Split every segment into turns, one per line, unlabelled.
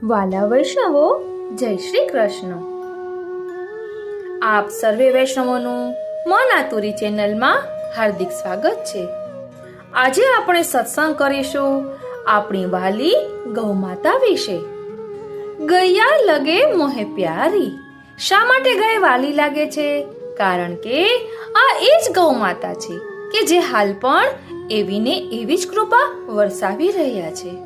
વાલા વૈષ્ણવો, જય શ્રી કૃષ્ણ. આપ સર્વે વૈષ્ણવોનું મન આતુરી ચેનલમાં હાર્દિક સ્વાગત છે. આજે આપણે સત્સંગ કરીશું આપણી વાલી ગૌ માતા વિશે. ગૈયા લગે મોહે પ્યારી. શા માટે ગાય વાલી લાગે છે? કારણ કે આ એ જ ગૌ માતા છે કે જે હાલ પણ એવી ને એવી જ કૃપા વરસાવી રહ્યા છે.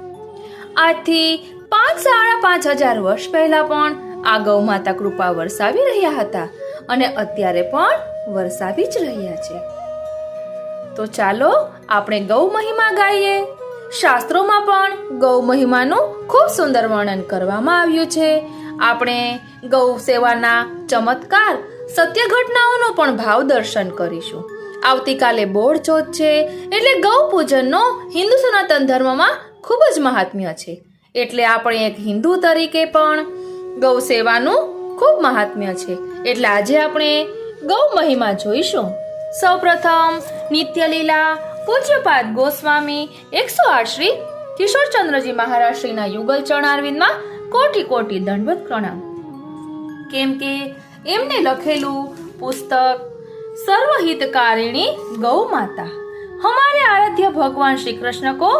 આજથી 5,500 વર્ષ પહેલા પણ આ ગૌ માતા કૃપા વરસાવી રહ્યા હતા અને અત્યારે પણ વરસાવી જ રહ્યા છે. તો ચાલો આપણે ગૌ મહિમા ગાઈએ. શાસ્ત્રોમાં પણ ગૌ મહિમાનું ખૂબ સુંદર વર્ણન કરવામાં આવ્યું છે. આપણે ગૌ સેવાના ચમત્કાર, સત્ય ઘટનાઓનો પણ ભાવ દર્શન કરીશું. આવતીકાલે બોળ ચોથ છે, એટલે ગૌ પૂજનનો હિન્દુ સનાતન ધર્મમાં ખૂબ જ મહાત્મ્ય છે. એટલે આપણે એક હિન્દુ તરીકે પણ ગૌ સેવાનું ખૂબ મહાત્મ્ય છે. એટલે આજે આપણે ગૌ મહિમા જોઈશું. સૌપ્રથમ નિત્યલીલા પૂજ્યપાદ ગોસ્વામી 108 શ્રી કિશોરચંદ્રજી મહારાજ શ્રીના યુગલ ચરણારવિંદમાં કોટી કોટી દંડવત પ્રણામ. કેમ કે એમને લખેલું પુસ્તક सर्वहितकारिणी गौ माता हमारे आराध्य भगवान श्री कृष्ण को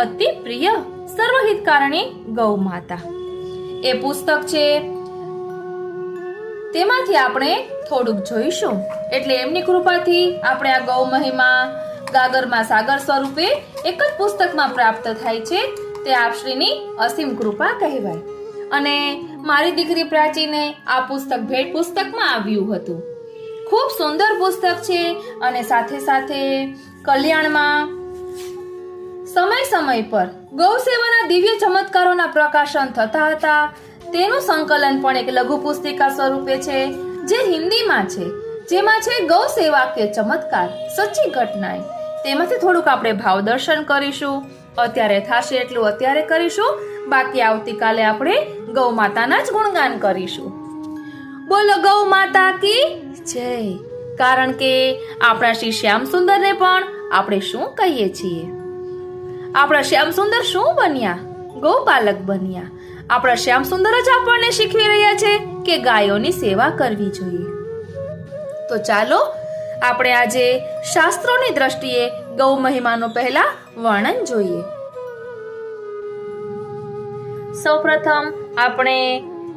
अति प्रिय सर्वहितकारिणी गौ माता ए पुस्तक છે. તેમાંથી આપણે થોડુંક જોઈશું. એટલે એમની કૃપાથી આપણે આ ગૌ મહિમા ગાગરમાં સાગર સ્વરૂપે એક જ પુસ્તકમાં પ્રાપ્ત થાય છે. તે આપશ્રીની અસીમ કૃપા કહેવાય. અને મારી દીકરી પ્રાચીને આ પુસ્તક ભેટ પુસ્તકમાં આવ્યું હતું. ખૂબ સુંદર પુસ્તક છે અને સાથે સાથે કલ્યાણમાં સમય પર ગૌ સેવાના દિવ્ય ચમત્કારોના પ્રકાશન થતા હતા. તેનું સંકલન પણ એક લઘુ પુસ્તિકા સ્વરૂપે છે, જે હિન્દીમાં છે, જેમાં છે ગૌ સેવા કે ચમત્કાર, સચ્ચી ઘટનાએ. તેમાંથી થોડુંક આપણે ભાવ દર્શન કરીશું. અત્યારે થશે એટલું અત્યારે કરીશું, બાકી આવતીકાલે આપણે ગૌ માતાના જ ગુણગાન કરીશું. બોલો ગૌ માતા કી જય. કારણ કે આપણા શ્રી શ્યામ સુંદરને પણ આપણે શું કહીએ છીએ? આપણા શ્યામ સુંદર શું બન્યા? ગૌપાલક બન્યા. આપણા શ્યામ સુંદર જ આપણને શીખવી રહ્યા છે કે ગાયોની સેવા કરવી જોઈએ. તો ચાલો આપણે આજે શાસ્ત્રોની દ્રષ્ટિએ ગૌ મહિમાનું પહેલા વર્ણન જોઈએ. સૌપ્રથમ આપણે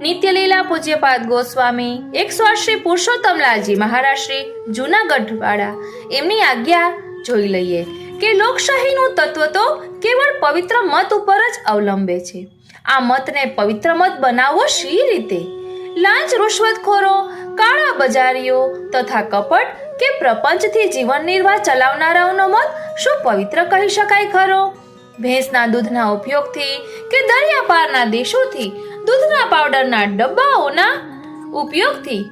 નિત્યલીલા પૂજ્યપાદ ગોસ્વામી 108 શ્રી પુરુષોત્તમલાલજી મહારાજ શ્રી જૂનાગઢ વાળા એમની આજ્ઞા જોઈ લઈએ કે લોકશાહીનું તત્વ તો કેવળ પવિત્ર મત ઉપર જ અવલંબે છે. આ મતને પવિત્ર મત બનાવવો શી રીતે? લાંચ રૂશ્વતખોરો, કાળા બજારીઓ તથા કપટ કે પ્રપંચથી જીવન નિર્વાહ ચલાવનારાઓનો મત શું પવિત્ર કહી શકાય ખરો? ભેંસના દૂધના ઉપયોગથી કે દરિયા પારના દેશોથી દૂધના પાવડરના ડબ્બાઓના ઉપયોગથી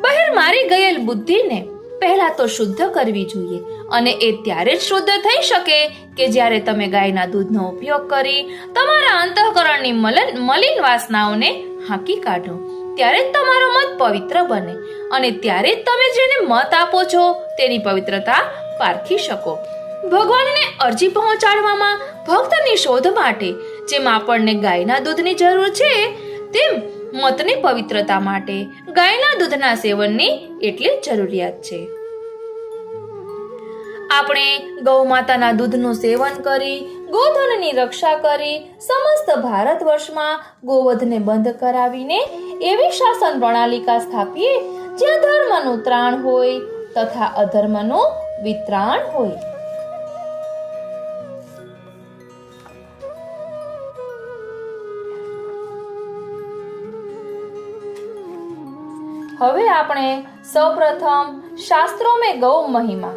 બહાર મારી ગયેલ બુદ્ધિને પહેલા તો શુદ્ધ કરવી જોઈએ. અને એ ત્યારે જ શુદ્ધ થઈ શકે કે જ્યારે તમે ગાયના દૂધનો ઉપયોગ કરી તમારા અંતઃકરણની મલિન વાસનાઓને હાંકી કાઢો. ત્યારે જ તમારો મત પવિત્ર બને અને ત્યારે જ તમે જેને મત આપો છો તેની પવિત્રતા પારખી શકો. ભગવાનને અરજી પહોંચાડવામાં ભક્તની શોધ માટે જેમ આપણને ગાયના દૂધની જરૂર છે, તેમ મતની પવિત્રતા માટે ગાયના દૂધના સેવનની એટલી જ જરૂરિયાત છે. આપણે ગૌ માતાના દૂધનું સેવન કરી ગોધનની રક્ષા કરી સમસ્ત ભારત વર્ષમાં ગોવધને બંધ કરાવીને એવી શાસન પ્રણાલિકા સ્થાપીએ જ્યાં ધર્મનું ત્રાણ હોય તથા અધર્મનું વિત્રાણ હોય. હવે આપણે સૌપ્રથમ શાસ્ત્રો મેં ગૌ મહિમા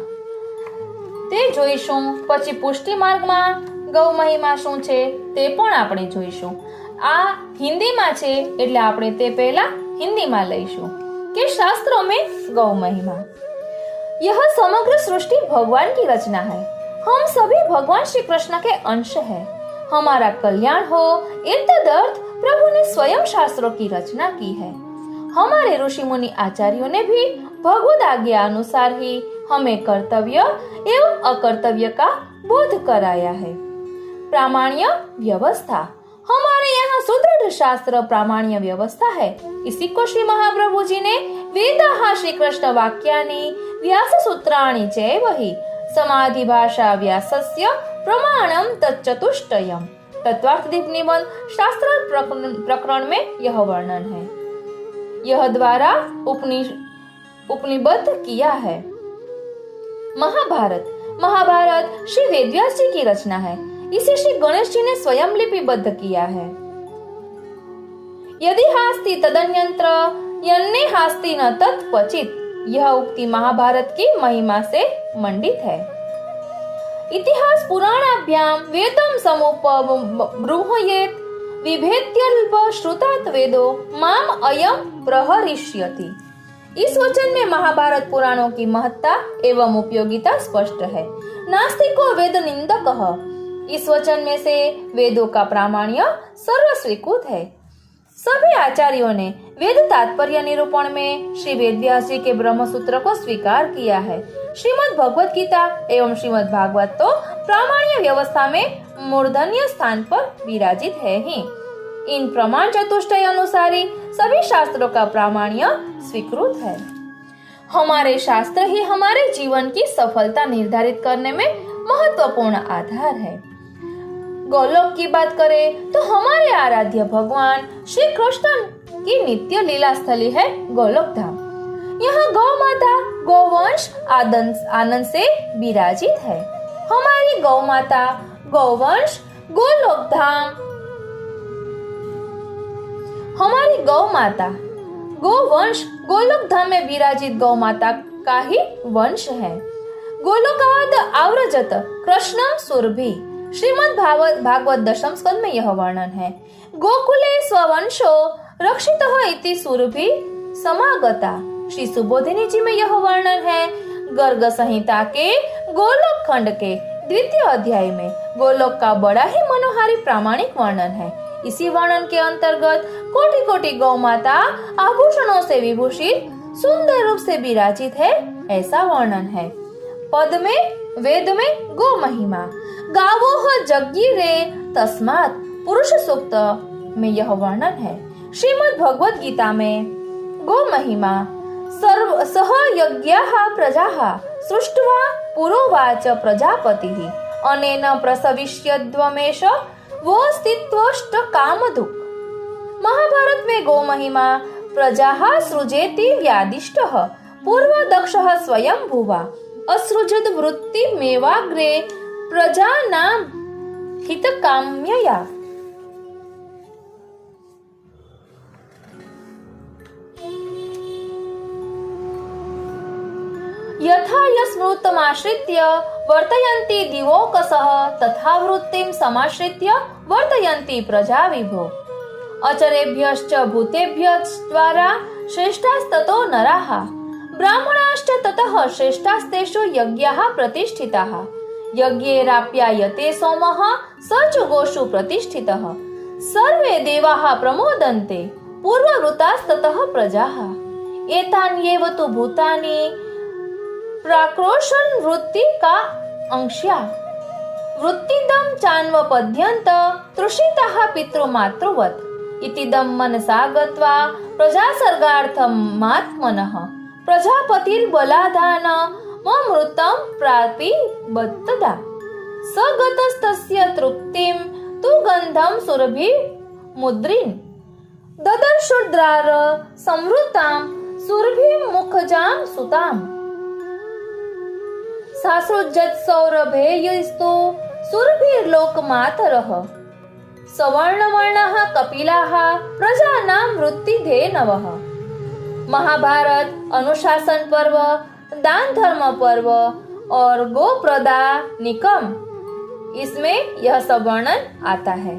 તે જોઈશું. પછી પુષ્ટિ માર્ગમાં ગૌ મહિમા શું છે તે પણ આપણે જોઈશું. આ હિન્દીમાં છે એટલે આપણે તે પહેલા હિન્દીમાં લઈશું કે શાસ્ત્રો મેં गौ महिमा. यह समग्र सृष्टि भगवान की रचना है. हम सभी भगवान श्री कृष्ण के अंश हैं. हमारा कल्याण हो इन तदर्थ प्रभु ने स्वयं शास्त्रों की रचना की है. हमारे ऋषि मुनि आचार्यों ने भी भगवद आज्ञा अनुसार ही हमें कर्तव्य एवं अकर्तव्य का बोध कराया है. प्रामाण्य व्यवस्था. हमारे यहाँ सुदृढ़ शास्त्र प्रामाण्य व्यवस्था है। इसी को श्री महाप्रभु जी ने वेदाः श्री कृष्ण वाक्यानि व्यास सूत्राणि चैव हि समाधि भाषा व्यासस्य प्रमाणम तच्चतुष्टयम् तत्वार्थ दीप निबंध शास्त्र प्रकरण में यह वर्णन है। यह द्वारा उपनिबद्ध किया है। महाभारत श्री वेदव्यास जी की रचना है। इसे श्री गणेश जी ने स्वयं लिपिबद्ध किया है। यदि हास्ति तदन्यत्र यन्ने हास्ति न तत्क्वचित्, यह उक्ति महाभारत की महिमा से मंडित है। इतिहास पुराणाभ्याम वेदम समुपबृंहयेत् विभेत्यल्प श्रुतात् वेदो माम अयम प्रहरिष्यति। इस वचन में महाभारत पुराणों की महत्ता एवं उपयोगिता स्पष्ट है। नास्तिको वेद निंदकः, इस वचन में से वेदों का प्रामाण्य सर्वस्वीकृत है। सभी आचार्यों ने वेद तात्पर्य निरूपण में श्री वेदव्यास जी के ब्रह्मसूत्र को स्वीकार किया है। श्रीमद् भगवत गीता एवं श्रीमद् भागवत तो प्रामाण्य व्यवस्था में मूर्धन्य स्थान पर विराजित है ही। इन प्रमाण चतुष्टय अनुसारी सभी शास्त्रों का प्रामाण्य स्वीकृत है। हमारे शास्त्र ही हमारे जीवन की सफलता निर्धारित करने में महत्वपूर्ण आधार है। गोलोक की बात करें तो हमारे आराध्य भगवान श्री कृष्ण की नित्य लीला स्थली है गोलोक धाम। यहाँ गौ माता गोवंश आनंद से विराजित है। हमारी गौ माता गोवंश गोलोक धाम, हमारी गौ माता गोवंश गोलोक धाम में विराजित गौ माता का ही वंश है। गोलोकाद आव्रजत कृष्णम सुरभि, श्रीमद् भागवत दशम स्कंद में यह वर्णन है। गोकुले स्ववंशो रक्षितः इति सुरभि समागता, श्री सुबोधिनी जी में यह वर्णन है। गर्ग संहिता के गोलोक खंड के द्वितीय अध्याय में गोलोक का बड़ा ही मनोहारी प्रामाणिक वर्णन है। इसी वर्णन के अंतर्गत कोटि कोटि गौ माता आभूषणों से विभूषित सुंदर रूप से विराजित है, ऐसा वर्णन है। पद में वेद में गो महिमा गावोह यज्ञिरे तस्मात् पुरुष सूक्त में यह वर्णन है। श्रीमद् भगवत गीता में गो महिमा सह यज्ञाः प्रजाः सृष्ट्वा पुरोवाच प्रजापतिः अनेन प्रसविष्यद्वमेष वो स्थित्वष्ट कामधुक्। महाभारत में गो महिमा प्रजाः सृजेति व्यादिष्टः पूर्वदक्षः स्वयं भुवा असृजत वृत्तिमेवाग्रे प्रजानां हितकाम्यया। यथा यस्मृतमाश्रित्य वर्तयन्ति दिवोकसः तथा वृत्तिं समाश्रित्य वर्तयन्ति प्रजा विभो। अचरेभ्यश्च भूतेभ्यस्त्वारा श्रेष्ठास्ततो नराः ब्राह्मणाश्च ततः श्रेष्ठास्तेषु यज्ञाः प्रतिष्ठिताः। यज्ञेराप्यायते सोमः स च गोषु प्रतिष्ठितः। सर्वे देवाः प्रमोदन्ते पूर्ववृतास्ततः प्रजाः। एतान्येव तु भूतानि प्राक्रोशन वृत्ति का अंश्या वृत्तिदम चान्वपद्यन्त तृषिताः पितृमातृवत् इतिदम मनसा गत्वा प्रजासर्गार्थमात्मनः प्रजापतिर्बलादान ममृतं प्रापिबत्तदा स गतस्तस्य तृप्तिं तु गन्धं सुरभिमुद्रीन् ददर्शुद्रार संवृतां सुरभिमुखजां सुताम् सासृजत सौरभेयस्तु सुरभिर्लोकमातरः सवर्णवर्णाः कपिलाः प्रजानां वृत्तिधेनवः। महाभारत अनुशासन पर्व, दान धर्म पर्व और गोप्रदा निकम, इसमें यह सब वर्णन आता है।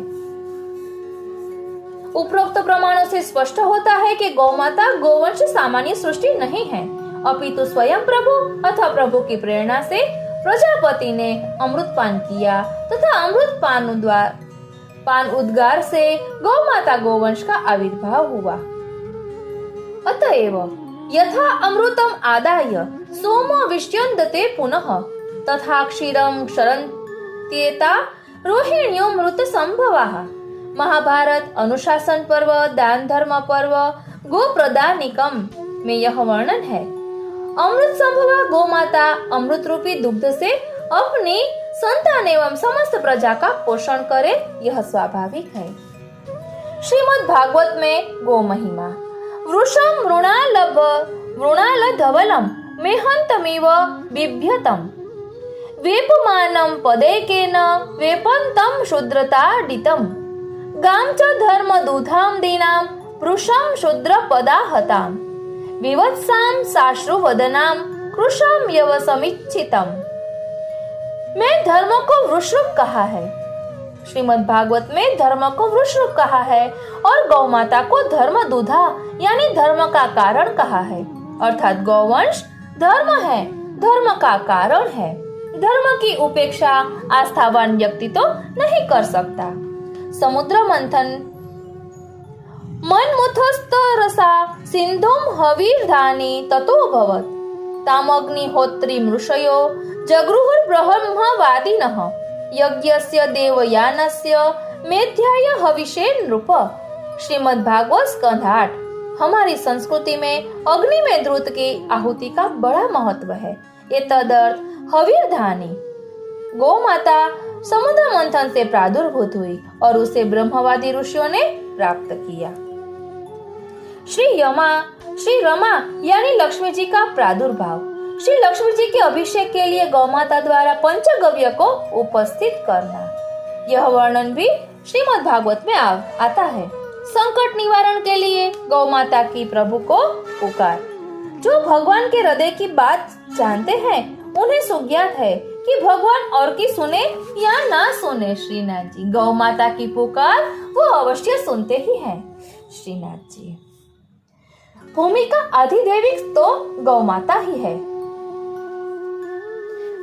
उपरोक्त प्रमाणों से स्पष्ट होता है कि गौमाता गोवंश सामान्य सृष्टि नहीं है, अपितु स्वयं प्रभु अथवा प्रभु की प्रेरणा से प्रजापति ने अमृत पान किया तथा अमृत पान उद्गार से गौमाता गोवंश का आविर्भाव हुआ। अतएव यथा अमृतम आदाय सोमो विष्यन्दते पुनः तथा क्षीरं क्षरन्त्येता रोहिण्यो मृत संभवाः महाभारत अनुशासन पर्व, दान धर्म पर्व, गो प्रदानिकम में यह वर्णन है। अमृत संभवा गो माता अमृत रूपी दुग्ध से अपनी संतान एवं समस्त प्रजा का पोषण करे, यह स्वाभाविक है। श्रीमद् भागवत में गो महिमा। वृषम वृणाल धवलम मेहंतमिव बिभ्यतम वेपमानं पदेकेन वेपन्तं शूद्रताडितं गां च धर्म दूधां दीनां पृषं शूद्रपदाहतां विवत्सां साश्रुवदनां कृशं यवसमिच्छितम्। मैं धर्म को वृषरूप कहा है। श्रीमद् भागवत में धर्म को वृषरूप कहा है और गौ माता को धर्म दूधा यानी धर्म का कारण कहा है। अर्थात गौवंश धर्म है, धर्म का कारण है। धर्म की उपेक्षा आस्थावान व्यक्ति तो नहीं कर सकता। समुद्र मंथन मनमुथस्त रसा सिंधुम हवीर्धानी ततो भवत तामग्निहोत्री मृषयो जगृहुर् ब्रह्मवादिनः यज्ञस्य देवयानस्य मेध्याय हविषे नृप। श्रीमद् भागवत स्कंध 8। हमारी संस्कृति में अग्नि में द्रुत की आहुति का बड़ा महत्व है। ये तदर्थ हवीरधानी गौ माता समुद्र मंथन से प्रादुर्भूत हुई और उसे ब्रह्मवादी ऋषियों ने प्राप्त किया। श्री रमा यानी लक्ष्मी जी का प्रादुर्भाव। श्री लक्ष्मी जी के अभिषेक के लिए गौ माता द्वारा पंचगव्य को उपस्थित करना, यह वर्णन भी श्रीमद् भागवत में आता है। संकट निवारण के लिए गौ माता की प्रभु को पुकार। जो भगवान के हृदय की बात जानते हैं उन्हें सुज्ञात है कि भगवान और की सुने या ना सुने। श्रीनाथ जी गौ माता की पुकार वो अवश्य सुनते ही हैं। श्रीनाथ जी भूमिका अधिदेविक तो गौ माता ही है।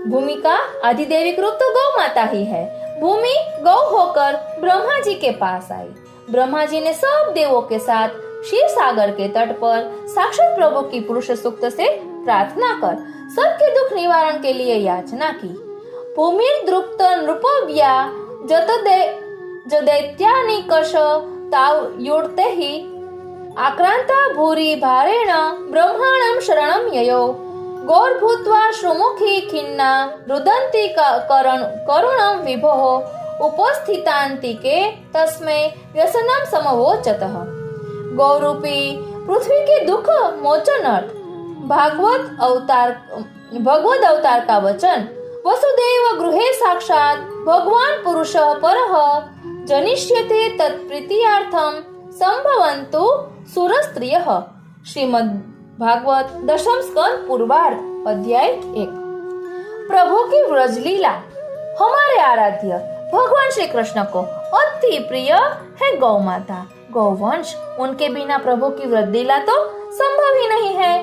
भूमिका अधिदेविक रूप तो गौ माता ही है। भूमि गौ होकर ब्रह्मा जी के पास आई। ब्रह्मा जी ने सब देवों के साथ क्षीर सागर के तट पर साक्षात प्रभु की पुरुष सूक्त से प्रार्थना कर सबके दुख निवारण के लिए याचना की। भूमिर द्रुप्त नृपव्या जदैत्यानिकष ताव युर्ते ही आक्रांता भूरि भारेण ब्रह्माणं शरणं ययो गौर्भूत्वा श्रुमुखी खिन्ना रुदन्ति करुणं विभोः उपस्थितान्तिके तस्मै व्यसनं समवोचतः। गौरूपी पृथ्वी के दुख मोचनार्थ भगवद अवतार का वचन वसुदेव गृहे साक्षात भगवान पुरुष परः जनिष्यते तत्प्रीत्यार्थं संभवन्तु सुरस्त्रियः। श्रीमद् भागवत दशम स्कंद पूर्वार्ध अध्याय 1। प्रभु की व्रज लीला। हमारे आराध्य भगवान श्री कृष्ण को अति प्रिय है गौ माता, गौवंश। उनके बिना प्रभु की व्रत लीला तो संभव ही नहीं है।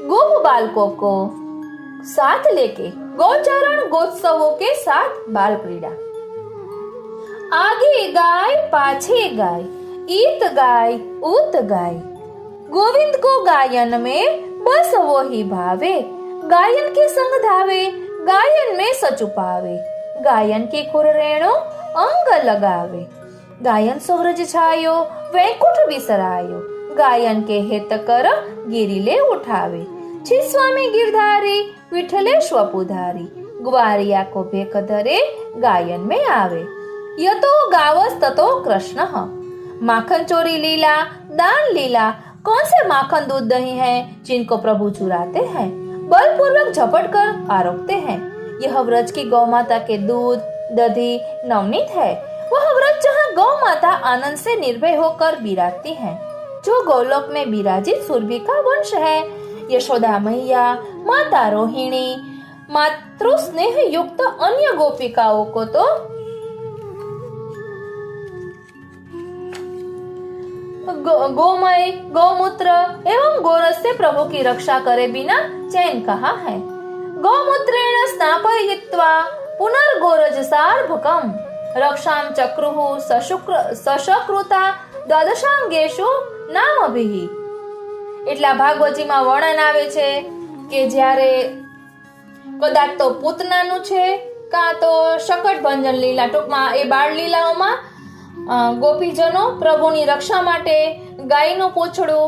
गोप बालकों को साथ लेके गौचरण गोत्सवों के साथ बाल क्रीड़ा। आगे गाय पाछे गाय, ईत गाय ऊत गाय, गोविंद को गायन में बस वो ही भावे। गायन के संग धावे, गायन में सचुपावे, गायन के खुर रेणो अंग लगावे। गायन सुव्रज छायो वैकुंठ विसरायो, गायन के हेत कर गिरिले उठावे। छी स्वामी गिरधारी विठले स्वपुधारी, ग्वारिया को भेक धरे गायन में आवे। यतो गावस ततो कृष्ण। माखन चोरी लीला, दान लीला, कौन से माखन दूध दही हैं जिनको प्रभु चुराते हैं, बलपूर्वक झपट कर आरोपते हैं। यह व्रज की गौ माता के दूध दधी नवनीत है। वह व्रज जहाँ गौ माता आनंद से निर्भय होकर विराजती हैं, जो गोलोक में विराजित सुरभि का वंश है। यशोदा मैया, माता रोहिणी, मातृ स्नेह युक्त अन्य गोपिकाओं को तो गोमय, गौमूत्र एवं गोरस से प्रभु की रक्षा करे बिना चैन कहा है। गौमूत्रेण स्नापयित्वा पुनर्गोरजसार्भकम् रक्षां चक्रुः सशकृता द्वादशांगेषु नामभिः। એટલા ભાગવતજીમાં વર્ણન આવે છે કે જ્યારે કદાચ તો પૂતનાનું છે કાં તો શકટ ભંજન લીલા, ટૂંકમાં એ બાળ લીલાઓમાં ગોપીજનો પ્રભુની રક્ષા માટે ગાયનું પૂંછડું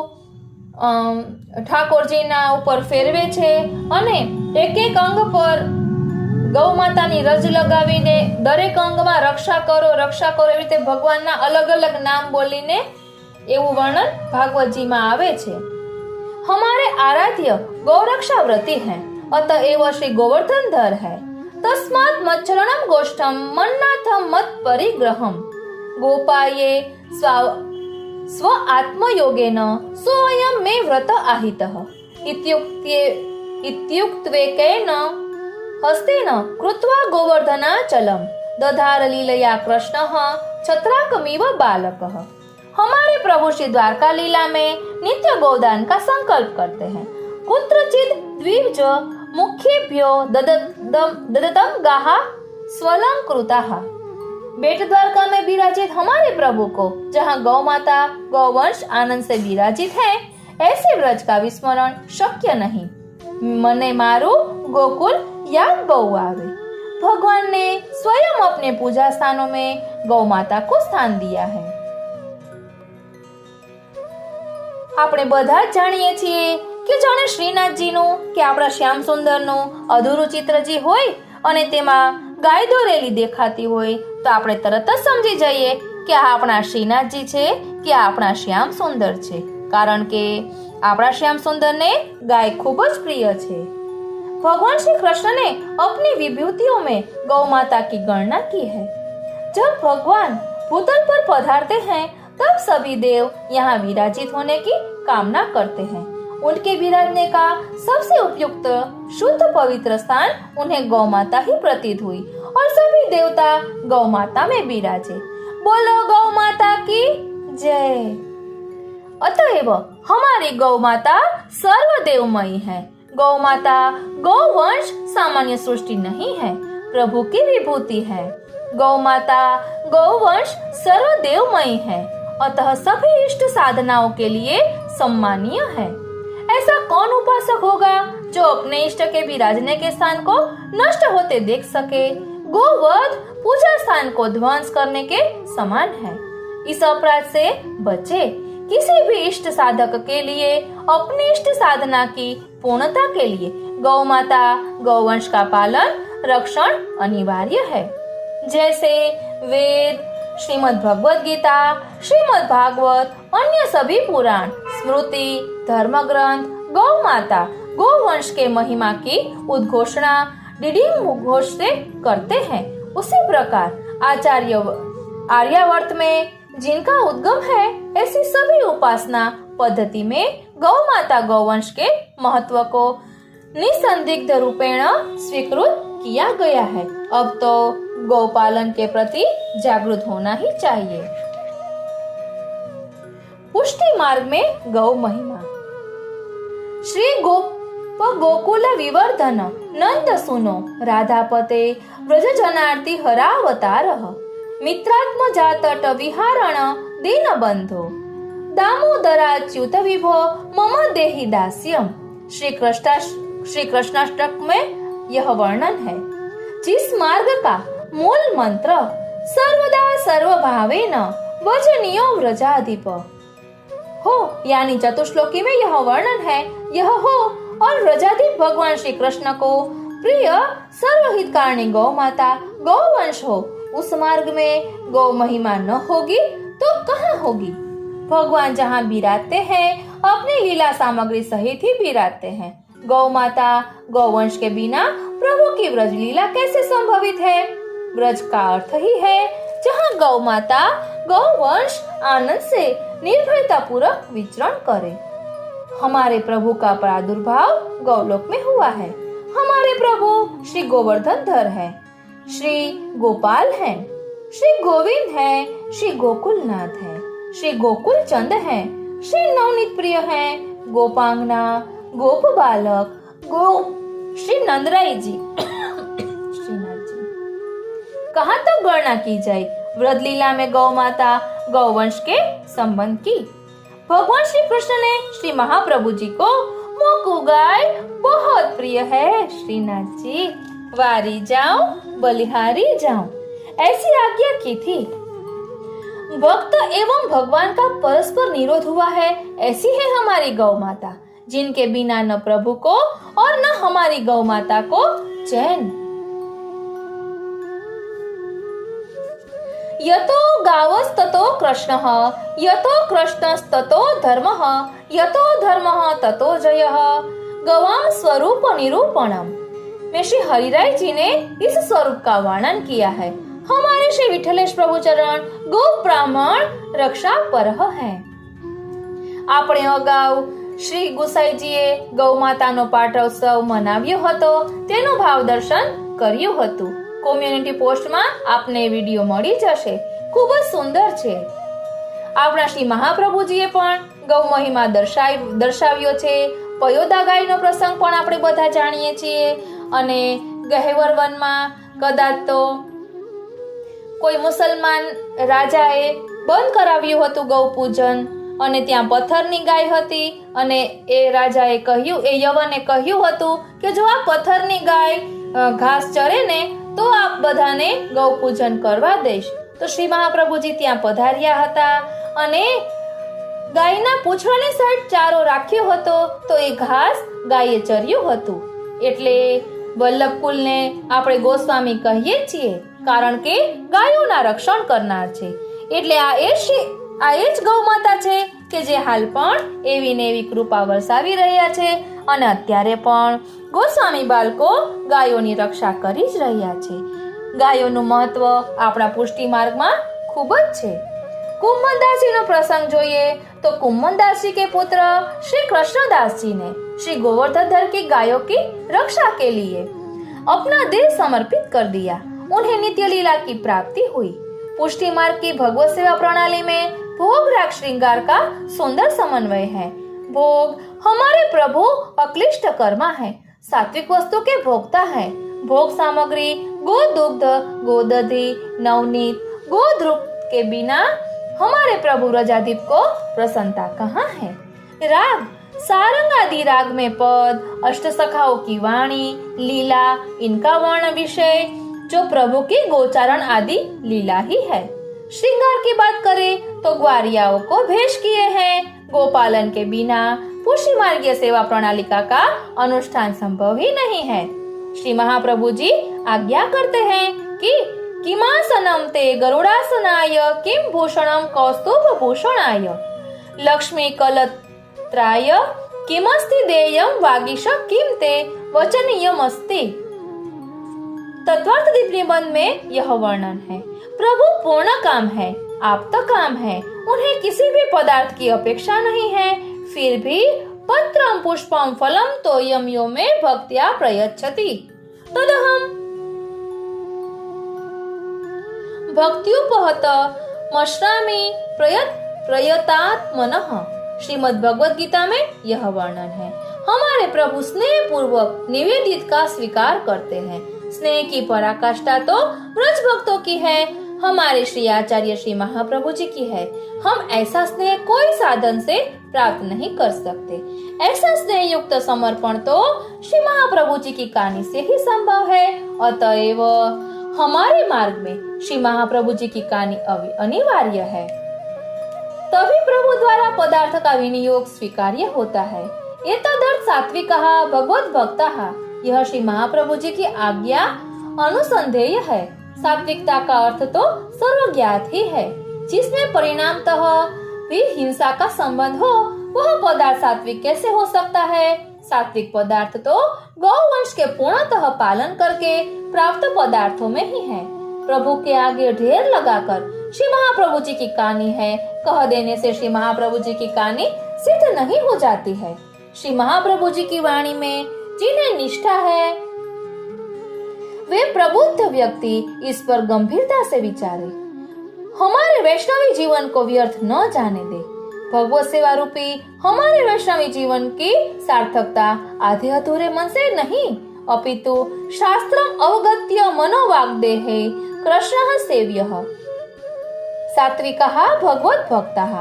ઠાકોરજીના ઉપર ફેરવે છે અને એક એક અંગ પર ગૌ માતાની રજ લગાવીને દરેક અંગમાં રક્ષા કરો એવી રીતે ભગવાનના અલગ અલગ નામ બોલીને એવું વર્ણન ભાગવતજીમાં આવે છે। हमारे आराध्य गौरक्षा व्रती हैं, अतएव श्री गोवर्धन धर है। तस्मात् मच्छरणम गोष्ठम मन्नाथम मत परिग्रहम गोपाये स्व आत्मयोगेन स्वयं मे व्रत आहितः इत्युक्त्वेकेन हस्तेन कृत्वा गोवर्धनाचलम दधार लीलया कृष्णः छत्राकमिव बालकः। हमारे प्रभु श्री द्वारका लीला में नित्य गोदान का संकल्प करते हैं। कुत्रचित द्विज मुख्येभ्यो ददतम गाहा स्वलंकृताः। बेट द्वारका में विराजित हमारे प्रभु को जहाँ गौ माता गौवंश आनंद से विराजित है, ऐसे व्रज का विस्मरण शक्य नहीं। मने मारू गोकुल याद बहु आवे। भगवान ने स्वयं अपने पूजा स्थानों में गौ माता को स्थान दिया है। આપણે બધા જ જાણીએ છીએ કે જાણે શ્રીનાથજીનું કે આપણા શ્યામ સુંદરનું અધૂરું ચિત્રજી હોય અને તેમાં ગાય દોરેલી દેખાતી હોય તો આપણે તરત જ સમજી જઈએ કે આ આપણા શ્રીનાથજી છે કે આપણા શ્યામ સુંદર છે, કારણ કે આપણા શ્યામ સુંદરને ગાય ખૂબ જ પ્રિય છે। भगवान श्री कृष्ण ने अपनी विभूतियों में गौ माता की गणना की है। जब भगवान भूतल पर पधारते हैं तब सभी देव यहाँ विराजित होने की कामना करते हैं। उनके विराजने का सबसे उपयुक्त शुद्ध पवित्र स्थान उन्हें गौ माता ही प्रतीत हुई और सभी देवता गौ माता में विराजे। बोलो गौ माता की जय। अतएव हमारी गौ माता सर्वदेवमयी है। गौ माता गौवंश सामान्य सृष्टि नहीं है, प्रभु की विभूति है। गौ माता गौवंश सर्वदेवमयी है, अतः सभी इष्ट साधनाओं के लिए सम्मानीय है। ऐसा कौन उपासक होगा जो अपने इष्ट के विराजने के स्थान को नष्ट होते देख सके? गोवध पूजा स्थान को ध्वंस करने के समान है। इस अपराध से बचे। किसी भी इष्ट साधक के लिए अपनी इष्ट साधना की पूर्णता के लिए गौ माता गौवंश का पालन रक्षण अनिवार्य है। जैसे वेद, श्रीमद् भगवद गीता, श्रीमद् भागवत, अन्य सभी पुराण, स्मृति, धर्म ग्रंथ गौ माता गौवंश के महिमा की उद्घोषणा डिडिंग घोष से करते हैं, उसी प्रकार आर्यावर्त में जिनका उद्गम है ऐसी सभी उपासना पद्धति में गौ माता गौवंश के महत्व को निसंदिग्ध रूपेण स्वीकृत किया गया है। अब तो गौपालन के प्रति जागरूक होना ही चाहिए। पुष्टि मार्ग में गौ महिमा। श्री गोकुल विवर्धन नंद सुनो राधापते व्रज जनार्ति हरावतारः मित्रात्म जातट विहारण दीन बंधो दामोदराच्युत विभो मम देहि दास्यम। श्री कृष्णाष्टक में यह वर्णन है। जिस मार्ग का मूल मंत्र सर्वदा सर्वभावेन वजनीयो व्रजाधिप हो, यानी चतुश्लोकी में यह वर्णन है, यह हो और व्रजाधिप भगवान श्री कृष्ण को प्रिय सर्वहितकारिणी गौ माता गौवंश हो, उस मार्ग में गौ महिमा न होगी तो कहाँ होगी? भगवान जहाँ विराजते हैं अपनी लीला सामग्री सहित ही विराजते हैं। गौ माता गौवंश के बिना प्रभु की व्रज लीला कैसे संभवित है? व्रज का अर्थ ही है जहाँ गौ माता गौवंश आनंद से निर्भयता पूर्वक विचरण करे। हमारे प्रभु का प्रादुर्भाव गौलोक में हुआ है। हमारे प्रभु श्री गोवर्धन धर है, श्री गोपाल हैं, श्री गोविंद हैं, श्री गोकुलनाथ हैं, श्री गोकुल चंद हैं, श्री नवनीत प्रिय हैं, गोपांगना, गोप बालक, श्री नंदराय जी श्रीनाथ जी। कहाँ तक गणना की जाए व्रत लीला में गौ माता गौवंश के संबंध की? भगवान श्री कृष्ण ने श्री महाप्रभु जी को मोकू गाय बहुत प्रिय है, श्रीनाथ जी वारी जाओ बलिहारी जाओ, ऐसी आज्ञा की थी। भक्त एवं भगवान का परस्पर निरोध हुआ है, ऐसी है हमारी गौ माता, जिनके बिना न प्रभु को और न हमारी गौ माता को चैन। यतो गावस्ततो कृष्णः, यतो कृष्णस्ततो धर्मः, यतो धर्मः ततो जयः, गवाम स्वरूप निरूपणम। में श्री हरिराय जी ने इस स्वरूप का वर्णन किया है। हमारे श्री विठलेश प्रभु चरण गौ ब्राह्मण रक्षा परह है। આપણે અગાઉ શ્રી ગુસાઈજીએ ગૌ માતાનો પાઠોત્સવ મનાવ્યો હતો, તેનું ભાવ દર્શન કર્યું હતું। કોમ્યુનિટી પોસ્ટમાં આપને વિડીયો મળી જશે, ખૂબ જ સુંદર છે। આપણા શ્રી મહાપ્રભુજીએ પણ ગૌ મહિમા દર્શાવ્યો છે। પયોદા ગાયનો પ્રસંગ પણ આપણે બધા જાણીએ છીએ। અને ગહેવર વનમાં કદાચ તો કોઈ મુસલમાન રાજાએ બંધ કરાવ્યું હતું ગૌ પૂજન, અને ત્યાં પથ્થરની ગાય હતી, અને એ રાજાએ કહ્યું, એ યવને કહ્યું હતું કે જો આ પથ્થરની ગાય ઘાસ ચરે ને તો આપ બધાને ગૌ પૂજન કરવા દઈશ। તો શ્રી મહાપ્રભુજી ત્યાં પધાર્યા હતા અને ગાયના પૂંછડાની સાઈડ ચારો રાખ્યો હતો, તો એ ઘાસ ગાયે ચર્યું હતું। એટલે વલ્લભ કુલને આપણે ગોસ્વામી કહીએ છીએ, કારણ કે ગાયોના રક્ષણ કરનાર છે। એટલે આ એ જ ગૌ માતા છે કે જે હાલ પણ એવી ને એવી કૃપા વરસાવી રહ્યા છે, અને અત્યારે પણ ગોસ્વામી બાળકો ગાયોની રક્ષા કરી જ રહ્યા છે। ગાયોનું મહત્વ આપણા પુષ્ટિ માર્ગમાં ખૂબ જ છે। कुम्भनदासजीનો પ્રસંગ જોઈએ तो कुम्भनदासजी के पुत्र श्री कृष्णदास जी ने श्री गोवर्धनधर की गायों की रक्षा के लिए अपना देह समर्पित कर दिया। उन्हें नित्य लीला की प्राप्ति हुई। पुष्टि मार्ग की भगवत सेवा प्रणाली में भोग राग श्रृंगार का सुंदर समन्वय है। भोग हमारे प्रभु अक्लिष्ट कर्मा है, सात्विक वस्तु के भोक्ता है। भोग सामग्री गो दुग्ध, गोदधि, नवनीत, गोध्रुप के बिना हमारे प्रभु रजादीप को प्रसन्नता कहाँ है। राग सारंग आदि राग में पद, अष्ट सखाओं की वाणी, लीला, इनका वर्ण विषय जो प्रभु की गोचारण आदि लीला ही है। श्रृंगार की बात करें तो ग्वारियाओं को भेष किए हैं। गोपालन के बिना पुष्टि मार्गीय सेवा प्रणालिका का अनुष्ठान संभव ही नहीं है। श्री महाप्रभु जी आज्ञा करते हैं कि किमासनम ते गरुड़ासनाय, किम भूषणम कौस्तुभ भूषणाय, लक्ष्मी कलत्राय, किमस्ति देयम वागीश, किम ते वचनीयमस्ति। तत्वार्थ दीप निबंध में यह वर्णन है। प्रभु पूर्ण काम है, आप्त काम है, उन्हें किसी भी पदार्थ की अपेक्षा नहीं है, फिर भी पत्रम पुष्पम फलम तोयम यो में भक्त्या प्रयच्छति तदहम भक्त्युपहत मश्रामि प्रयतात्मनः। श्रीमद् भगवद गीता में यह वर्णन है। हमारे प्रभु स्नेह पूर्वक निवेदित का स्वीकार करते हैं। स्नेह की पराकाष्ठा तो ब्रज भक्तों की है, हमारे श्री आचार्य श्री महाप्रभु जी की है। हम ऐसा स्नेह कोई साधन से प्राप्त नहीं कर सकते। ऐसा स्नेह युक्त समर्पण तो श्री महाप्रभु जी की कहानी से ही संभव है। अतएव हमारे मार्ग में श्री महाप्रभु जी की कहानी अनिवार्य है, तभी प्रभु द्वारा पदार्थ का विनियोग स्वीकार्य होता है। एतदर्थ सात्विकः भगवत भक्तः, यह श्री महाप्रभु जी की आज्ञा अनुसंधेय है। सात्विकता का अर्थ तो सर्वज्ञात ही है। जिसमें परिणामतः भी हिंसा का संबंध हो, वह पदार्थ सात्विक कैसे हो सकता है। सात्विक पदार्थ तो गौवंश के पूर्णतः पालन करके प्राप्त पदार्थों में ही है। प्रभु के आगे ढेर लगाकर श्री महाप्रभु जी की कहानी है कह देने से श्री महाप्रभु जी की कहानी सिद्ध नहीं हो जाती है। श्री महाप्रभु जी की वाणी में जिन्हें निष्ठा है, वे प्रबुद्ध व्यक्ति इस पर गंभीरता से विचारे, हमारे वैष्णवी जीवन को व्यर्थ न जाने दे। भगवत सेवा रूपी हमारे वैष्णवी जीवन की सार्थकता आधे अधूरे मन से नहीं, अपितु शास्त्रम अवगत्य मनोवाग्देहे कृष्णः सेव्यः। सात्विकः भगवत भक्तः,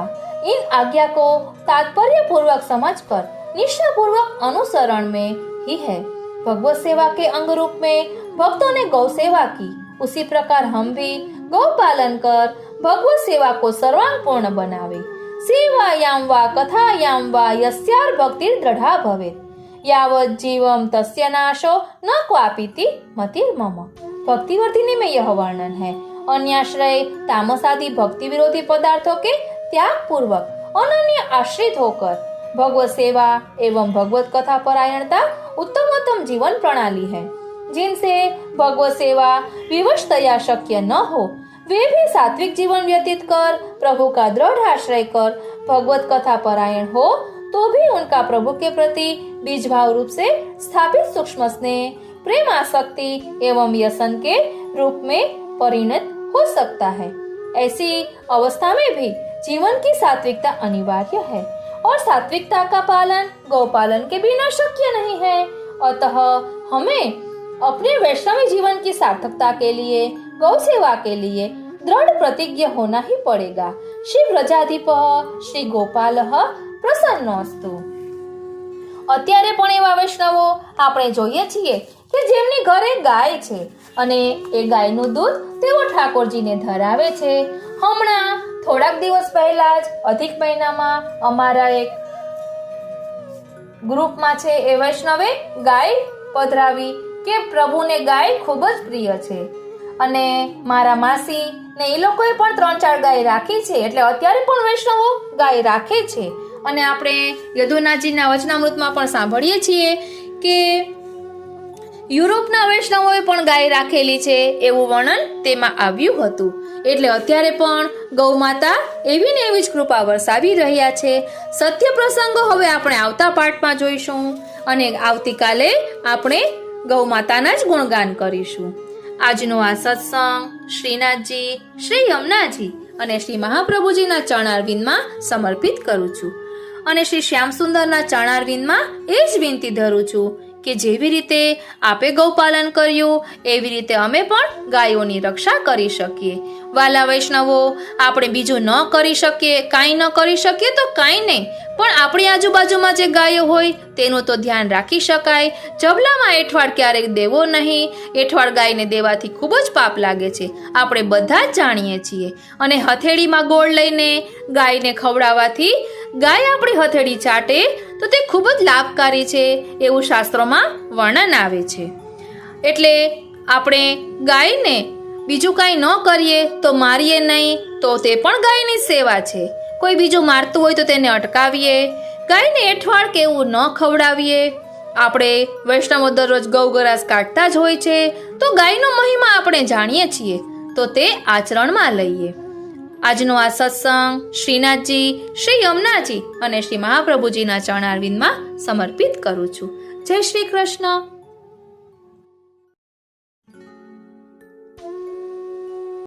इन आज्ञा को तात्पर्य पूर्वक समझकर निष्ठा पूर्वक अनुसरण में ही है। भगवत सेवा के अंग रूप में भक्तों ने गौ सेवा की, उसी प्रकार हम भी गौ पालन कर ભગવત સેવા કો સર્વાંગ પૂર્ણ બનાવે. સેવાયામ વા કથાયામ વા યસ્યાર ભક્તિર દ્રઢા ભવેત યાવત જીવમ તસ્ય નાશો ન ક્વાપીતિ મતિર્મમ. भक्तिवर्धिनी में यह वर्णन है. अन्याश्रय तामस आदि भक्ति विरोधी पदार्थों के त्याग पूर्वक अनन्य आश्रित होकर भगवत सेवा एवं भगवत कथा परायणता उत्तमोत्तम जीवन प्रणाली है. जिनसे भगवत सेवा विवशतया शक्य न हो वे भी सात्विक जीवन व्यतीत कर प्रभु का दृढ़ आश्रय कर भगवत कथा परायण हो तो भी उनका प्रभु के प्रति बीज भाव रूप से स्थापित सूक्ष्म स्नेह प्रेम आसक्ति एवं व्यसन के रूप में परिणत हो सकता है. ऐसी अवस्था में भी जीवन की सात्विकता अनिवार्य है और सात्विकता का पालन गौपालन के बिना शक्य नहीं है. अतः हमें अपने वैष्णवी जीवन की सार्थकता के लिए गौ सेवा के लिए दृढ़ प्रतिज्ञ होना ही पड़ेगा. श्री व्रजाधिप श्री गोपाल પ્રસન્નોસ્તુ. અત્યારે પણ એવા વૈષ્ણવો આપણે જોઈએ છીએ કે જેમની ઘરે ગાય છે અને એ ગાયનું દૂધ તેઓ ઠાકોરજીને ધરાવે છે. હમણાં થોડાક દિવસ પહેલા જ અધિક મહિનામાં અમારા એક ગ્રુપમાં છે એ વૈષ્ણવે ગાય પધરાવી કે પ્રભુને ગાય ખૂબ જ પ્રિય છે અને મારા માસી ને એ લોકોએ પણ 3-4 ગાય રાખી છે. એટલે અત્યારે પણ વૈષ્ણવો ગાય રાખે છે અને આપણે યદુનાથજીના વચનામૃતમાં પણ સાંભળીએ છીએ કે યુરોપના વૈષ્ણવોએ પણ ગાય રાખેલી છે એવું વર્ણન તેમાં આવ્યું હતું. એટલે અત્યારે પણ ગૌ માતા એવી ને એવી જ કૃપા વરસાવી રહ્યા છે. સત્ય પ્રસંગો હવે આપણે આવતા પાઠમાં જોઈશું અને આવતીકાલે આપણે ગૌ માતાના જ ગુણગાન કરીશું. આજનો આ સત્સંગ શ્રીનાથજી, શ્રી યમુનાજી અને શ્રી મહાપ્રભુજીના ચરણારવિંદમાં સમર્પિત કરું છું અને શ્રી શ્યામસુંદરના ચરણારવિંદમાં એ જ વિનંતી ધરું છું કે જેવી રીતે આપે ગૌપાલન કર્યું એવી રીતે અમે પણ ગાયોની રક્ષા કરી શકીએ. વાલા વૈષ્ણવો, આપણે બીજું ન કરી શકીએ, કાંઈ ન કરી શકીએ તો કાંઈ નહીં, પણ આપણી આજુબાજુમાં જે ગાયો હોય તેનું તો ધ્યાન રાખી શકાય. જબલામાં એઠવાડ ક્યારેક દેવો નહીં. એઠવાડ ગાયને દેવાથી ખૂબ જ પાપ લાગે છે, આપણે બધા જ જાણીએ છીએ. અને હથેળીમાં ગોળ લઈને ગાયને ખવડાવવાથી ગાય આપણી હથેળી ચાટે તો તે ખૂબ જ લાભકારી છે એવું શાસ્ત્રોમાં વર્ણન આવે છે. એટલે આપણે ગાયને બીજું કાંઈ ન કરીએ તો મારીએ નહીં, તો તે પણ ગાયની સેવા છે. કોઈ બીજું મારતું હોય તો તેને અટકાવીએ. ગાયને એઠવાડ કે એવું ન ખવડાવીએ. આપણે વૈષ્ણવો દરરોજ ગૌગરાસ કાઢતા જ હોય છે તો ગાયનો મહિમા આપણે જાણીએ છીએ તો તે આચરણમાં લઈએ. આજનો આ સત્સંગ શ્રીનાથજી, શ્રી યમુનાજી અને શ્રી મહાપ્રભુજીના ચરણારવિંદમાં સમર્પિત કરું છું. જય શ્રી કૃષ્ણ.